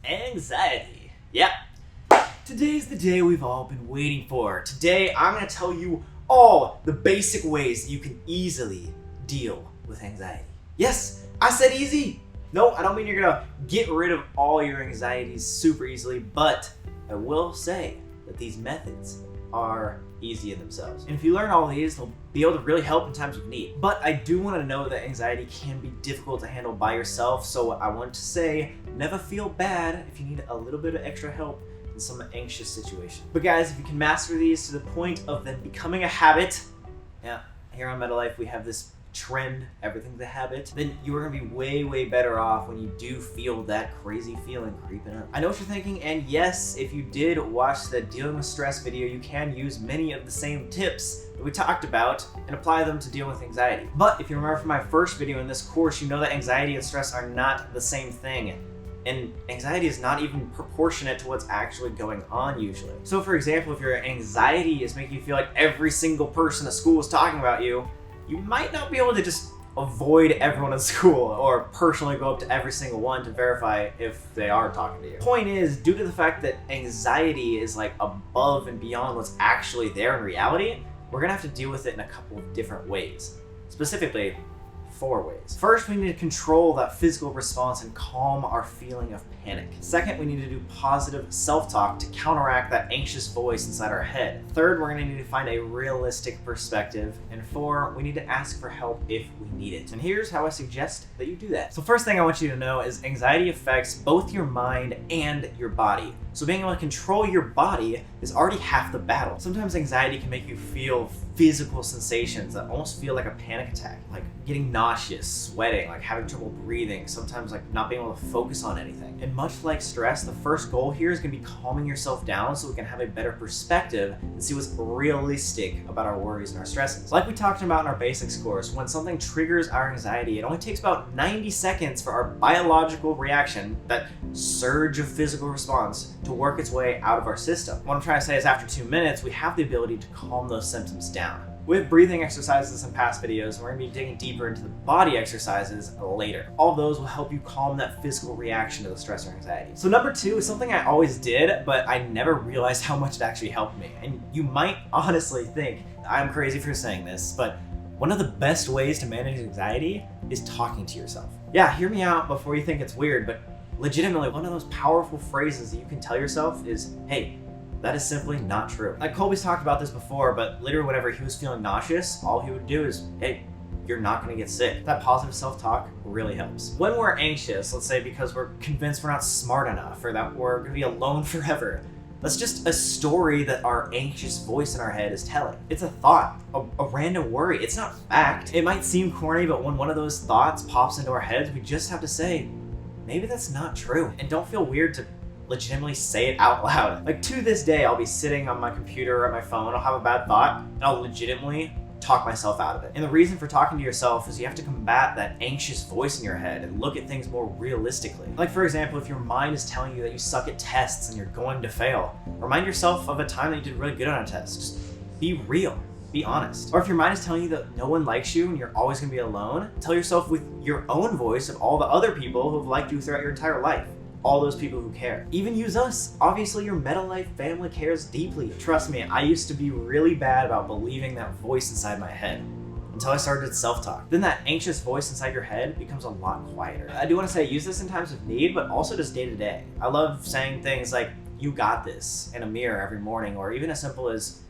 Anxiety. Yep. Today's the day we've all been waiting for. Today, I'm going to tell you all the basic ways that you can easily deal with anxiety. Yes, I said easy. No, I don't mean you're going to get rid of all your anxieties super easily, but I will say that these methods are easy in themselves. And if you learn all these, they'll be able to really help in times of need. But I do want to know that anxiety can be difficult to handle by yourself, so I want to say, never feel bad if you need a little bit of extra help in some anxious situation. But guys, if you can master these to the point of them becoming a habit, yeah, here on Metalife we have this trend, everything's a habit, then you are gonna be way better off when you do feel that crazy feeling creeping up. I know what you're thinking, and yes, if you did watch the dealing with stress video, you can use many of the same tips that we talked about and apply them to deal with anxiety. But if you remember from my first video in this course, you know that anxiety and stress are not the same thing. And anxiety is not even proportionate to what's actually going on usually. So for example, if your anxiety is making you feel like every single person at school is talking about you, you might not be able to just avoid everyone at school or personally go up to every single one to verify if they are talking to you. Point is, due to the fact that anxiety is like above and beyond what's actually there in reality, we're gonna have to deal with it in a couple of different ways. Specifically, 4 ways. First, we need to control that physical response and calm our feeling of panic. Second, we need to do positive self-talk to counteract that anxious voice inside our head. Third, we're going to need to find a realistic perspective. And 4, we need to ask for help if we need it. And here's how I suggest that you do that. So first thing I want you to know is anxiety affects both your mind and your body. So being able to control your body is already half the battle. Sometimes anxiety can make you feel physical sensations that almost feel like a panic attack, like getting nauseous, sweating, like having trouble breathing, sometimes like not being able to focus on anything. And much like stress, the first goal here is going to be calming yourself down so we can have a better perspective and see what's realistic about our worries and our stresses. Like we talked about in our basics course, when something triggers our anxiety, it only takes about 90 seconds for our biological reaction, that surge of physical response, to work its way out of our system. What I'm trying to say is after 2 minutes, we have the ability to calm those symptoms down. With breathing exercises in past videos, we're going to be digging deeper into the body exercises later. All of those will help you calm that physical reaction to the stress or anxiety. So number 2 is something I always did, but I never realized how much it actually helped me. And you might honestly think I'm crazy for saying this, but one of the best ways to manage anxiety is talking to yourself. Yeah, hear me out before you think it's weird, but legitimately one of those powerful phrases that you can tell yourself is, hey, that is simply not true. Like Colby's talked about this before, but literally whenever he was feeling nauseous, all he would do is, hey, you're not gonna get sick. That positive self-talk really helps. When we're anxious, let's say because we're convinced we're not smart enough or that we're gonna be alone forever, that's just a story that our anxious voice in our head is telling. It's a thought, a random worry. It's not fact. It might seem corny, but when one of those thoughts pops into our heads, we just have to say, maybe that's not true. And don't feel weird to legitimately say it out loud. Like to this day, I'll be sitting on my computer or my phone, I'll have a bad thought, and I'll legitimately talk myself out of it. And the reason for talking to yourself is you have to combat that anxious voice in your head and look at things more realistically. Like for example, if your mind is telling you that you suck at tests and you're going to fail, remind yourself of a time that you did really good on a test. Just be real. Be honest. Or if your mind is telling you that no one likes you and you're always gonna be alone, tell yourself with your own voice of all the other people who have liked you throughout your entire life. All those people who care. Even use us. Obviously, your Metalife family cares deeply. Trust me, I used to be really bad about believing that voice inside my head until I started self-talk. Then that anxious voice inside your head becomes a lot quieter. I do want to say use this in times of need, but also just day to day. I love saying things like, you got this, in a mirror every morning, or even as simple as,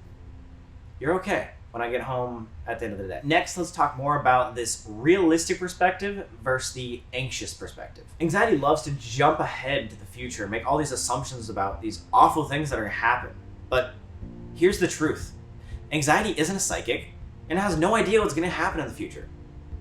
you're okay, when I get home at the end of the day. Next, let's talk more about this realistic perspective versus the anxious perspective. Anxiety loves to jump ahead into the future, make all these assumptions about these awful things that are gonna happen. But here's the truth. Anxiety isn't a psychic and has no idea what's gonna happen in the future.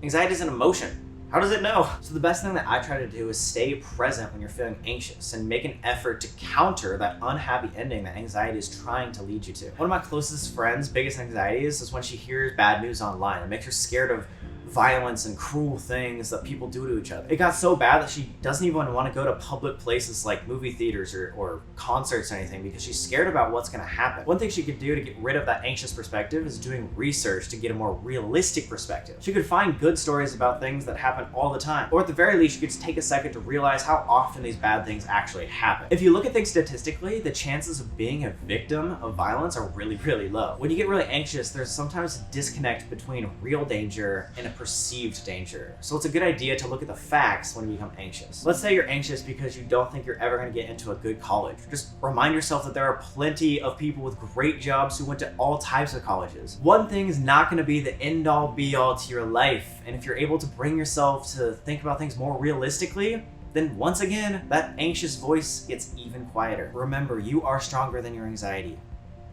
Anxiety is an emotion. How does it know? So the best thing that I try to do is stay present when you're feeling anxious and make an effort to counter that unhappy ending that anxiety is trying to lead you to. One of my closest friends' biggest anxieties is when she hears bad news online. It makes her scared of violence and cruel things that people do to each other. It got so bad that she doesn't even want to go to public places like movie theaters or concerts or anything because she's scared about what's going to happen. One thing she could do to get rid of that anxious perspective is doing research to get a more realistic perspective. She could find good stories about things that happen all the time, or at the very least, she could take a second to realize how often these bad things actually happen. If you look at things statistically, the chances of being a victim of violence are really, really low. When you get really anxious, there's sometimes a disconnect between real danger and a perceived danger. So it's a good idea to look at the facts when you become anxious. Let's say you're anxious because you don't think you're ever going to get into a good college. Just remind yourself that there are plenty of people with great jobs who went to all types of colleges. One thing is not going to be the end-all be-all to your life, and if you're able to bring yourself to think about things more realistically, then once again, that anxious voice gets even quieter. Remember, you are stronger than your anxiety.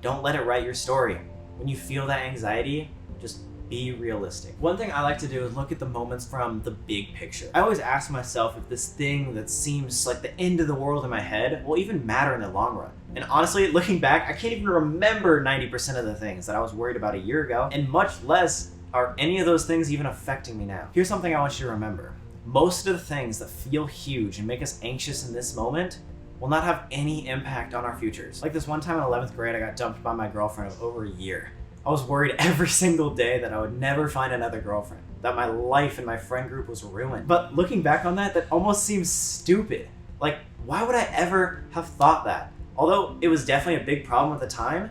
Don't let it write your story. When you feel that anxiety, just be realistic. One thing I like to do is look at the moments from the big picture. I always ask myself if this thing that seems like the end of the world in my head will even matter in the long run. And honestly, looking back, I can't even remember 90% of the things that I was worried about a year ago, and much less are any of those things even affecting me now. Here's something I want you to remember. Most of the things that feel huge and make us anxious in this moment will not have any impact on our futures. Like this one time in 11th grade, I got dumped by my girlfriend of over a year. I was worried every single day that I would never find another girlfriend, that my life and my friend group was ruined. But looking back on that almost seems stupid. Like, why would I ever have thought that? Although it was definitely a big problem at the time,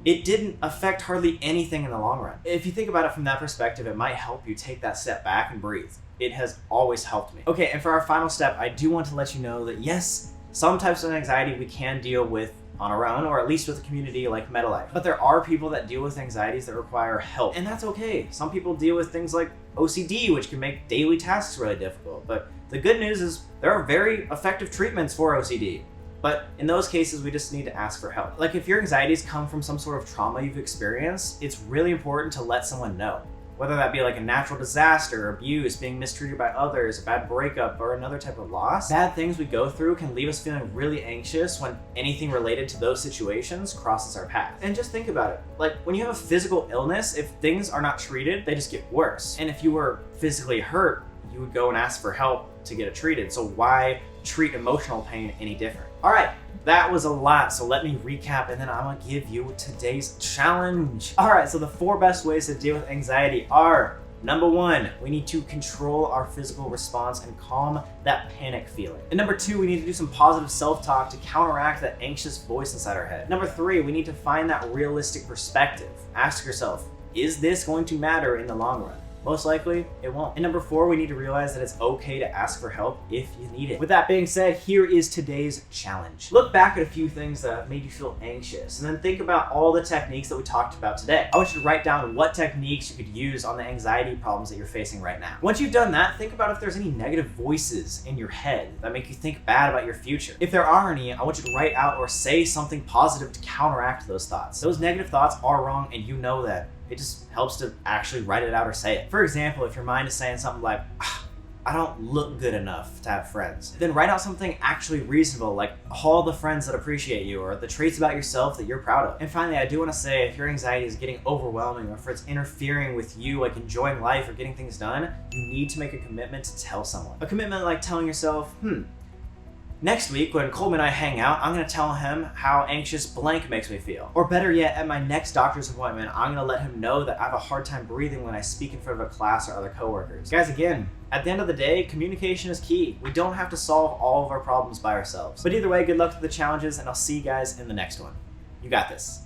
it didn't affect hardly anything in the long run. If you think about it from that perspective, it might help you take that step back and breathe. It has always helped me. Okay, and for our final step, I do want to let you know that yes, some types of anxiety we can deal with on our own, or at least with a community like Metalife. But there are people that deal with anxieties that require help, and that's okay. Some people deal with things like OCD, which can make daily tasks really difficult. But the good news is there are very effective treatments for OCD. But in those cases, we just need to ask for help. Like if your anxieties come from some sort of trauma you've experienced, it's really important to let someone know. Whether that be like a natural disaster, abuse, being mistreated by others, a bad breakup, or another type of loss. Bad things we go through can leave us feeling really anxious when anything related to those situations crosses our path. And just think about it. Like when you have a physical illness, if things are not treated, they just get worse. And if you were physically hurt, you would go and ask for help to get it treated. So why treat emotional pain any different? All right, that was a lot, so let me recap and then I'm gonna give you today's challenge. All right, so the 4 best ways to deal with anxiety are: number 1, we need to control our physical response and calm that panic feeling. And number 2, we need to do some positive self-talk to counteract that anxious voice inside our head. Number 3, we need to find that realistic perspective. Ask yourself, is this going to matter in the long run? Most likely, it won't. And number 4, we need to realize that it's okay to ask for help if you need it. With that being said, here is today's challenge. Look back at a few things that made you feel anxious, and then think about all the techniques that we talked about today. I want you to write down what techniques you could use on the anxiety problems that you're facing right now. Once you've done that, think about if there's any negative voices in your head that make you think bad about your future. If there are any, I want you to write out or say something positive to counteract those thoughts. Those negative thoughts are wrong, and you know that. It just helps to actually write it out or say it. For example, if your mind is saying something like, I don't look good enough to have friends, then write out something actually reasonable, like all the friends that appreciate you or the traits about yourself that you're proud of. And finally, I do want to say, if your anxiety is getting overwhelming or if it's interfering with you, like enjoying life or getting things done, you need to make a commitment to tell someone. A commitment like telling yourself, next week, when Colby and I hang out, I'm gonna tell him how anxious blank makes me feel. Or better yet, at my next doctor's appointment, I'm gonna let him know that I have a hard time breathing when I speak in front of a class or other coworkers. Guys, again, at the end of the day, communication is key. We don't have to solve all of our problems by ourselves. But either way, good luck with the challenges, and I'll see you guys in the next one. You got this.